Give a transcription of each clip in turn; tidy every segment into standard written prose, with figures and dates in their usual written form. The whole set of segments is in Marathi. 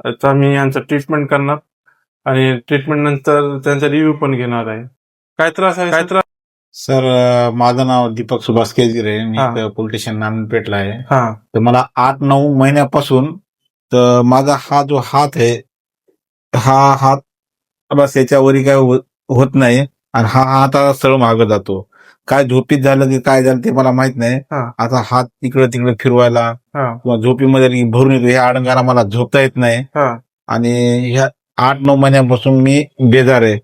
आता मी यांचं ट्रीटमेंट करणार आणि ट्रीटमेंट नंतर त्यांचा रिव्ह्यू पण घेणार आहे. काय त्रास आहे? सर माझं नाव दीपक सुभाष केजगिरे. मी हा. इथं पोलीस स्टेशन नांदपेठला आहे. हा तर मला 8-9 महिन्यापासून तर माझा हा जो हात आहे, हा हात बस याच्यावरही काय होत नाही आणि हा हात आता सरळ मागं जातो. काय झोपीत झालं की काय झालं ते मला माहित नाही. हा. आता हात इकडे तिकडे फिरवायला हा किंवा झोपीमध्ये भरून येतो. ह्या आडंगारा मला झोपता येत नाही हा आणि ह्या 8-9 महिन्यापासून मी बेजार आहे.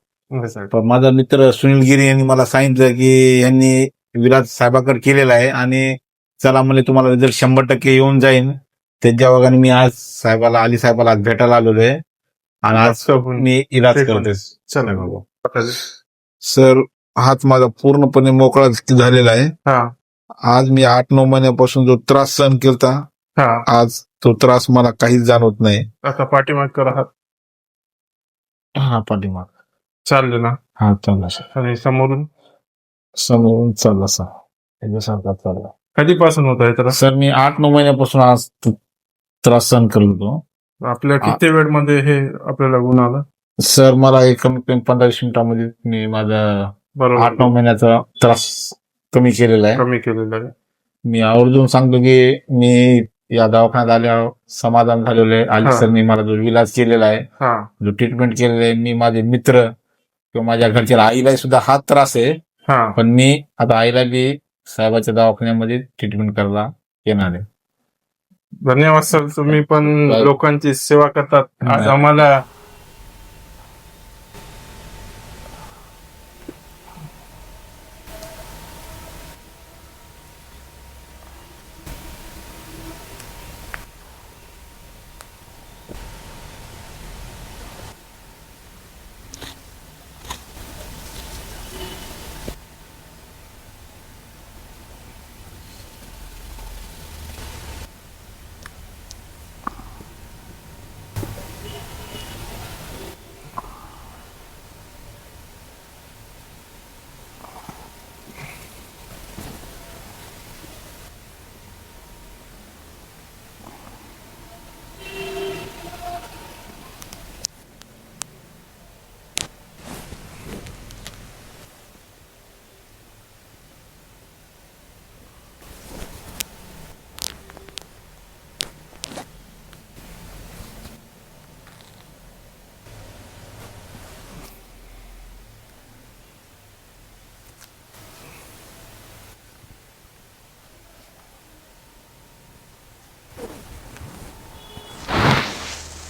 पण माझा मित्र सुनील गिरी यांनी मला सांगितलं की यांनी विलास साहेबाकडे केलेला आहे आणि चला म्हणजे तुम्हाला रिझल्ट 100% येऊन जाईल. त्यांच्या वगाने मी आज अली साहेबाला आज भेटायला आलेलो आहे आणि आज मी इलाज करते. सर हात माझा पूर्णपणे मोकळा झालेला आहे. आज मी 8-9 महिन्यापासून जो त्रास सहन केलता, आज तो त्रास मला काहीच जाणवत नाही. आता पाठीमाग करा हात. हा पाठीमाग चालले ना? हा चालला सर. आणि समोरून चालला सर. त्याच्यासारखा चालला. कधीपासून होत आहे त्रास? सर मी 8-9 महिन्यापासून आज त्रास सहन करत होतो. आपल्या किती वेळ मध्ये हे आपल्याला गुण आला? सर मला कमीत कमी 15-20 मिनिटांमध्ये मी माझा 8-9 महिन्याचा त्रास कमी केलेला आहे. मी आवर्जून सांगतो की मी या दवाखान्यात आल्यावर समाधान झालेलं आहे. अली सरनी मला जो इलाज केलेला आहे, जो ट्रीटमेंट केलेला आहे, मी माझे मित्र किंवा माझ्या घरच्या आईला सुद्धा हा त्रास आहे. पण मी आता आईला बी साहेबाच्या दवाखान्यामध्ये ट्रीटमेंट करायला येणार आहे. धन्यवाद सर, तुम्ही पण लोकांची सेवा करतात. आज आम्हाला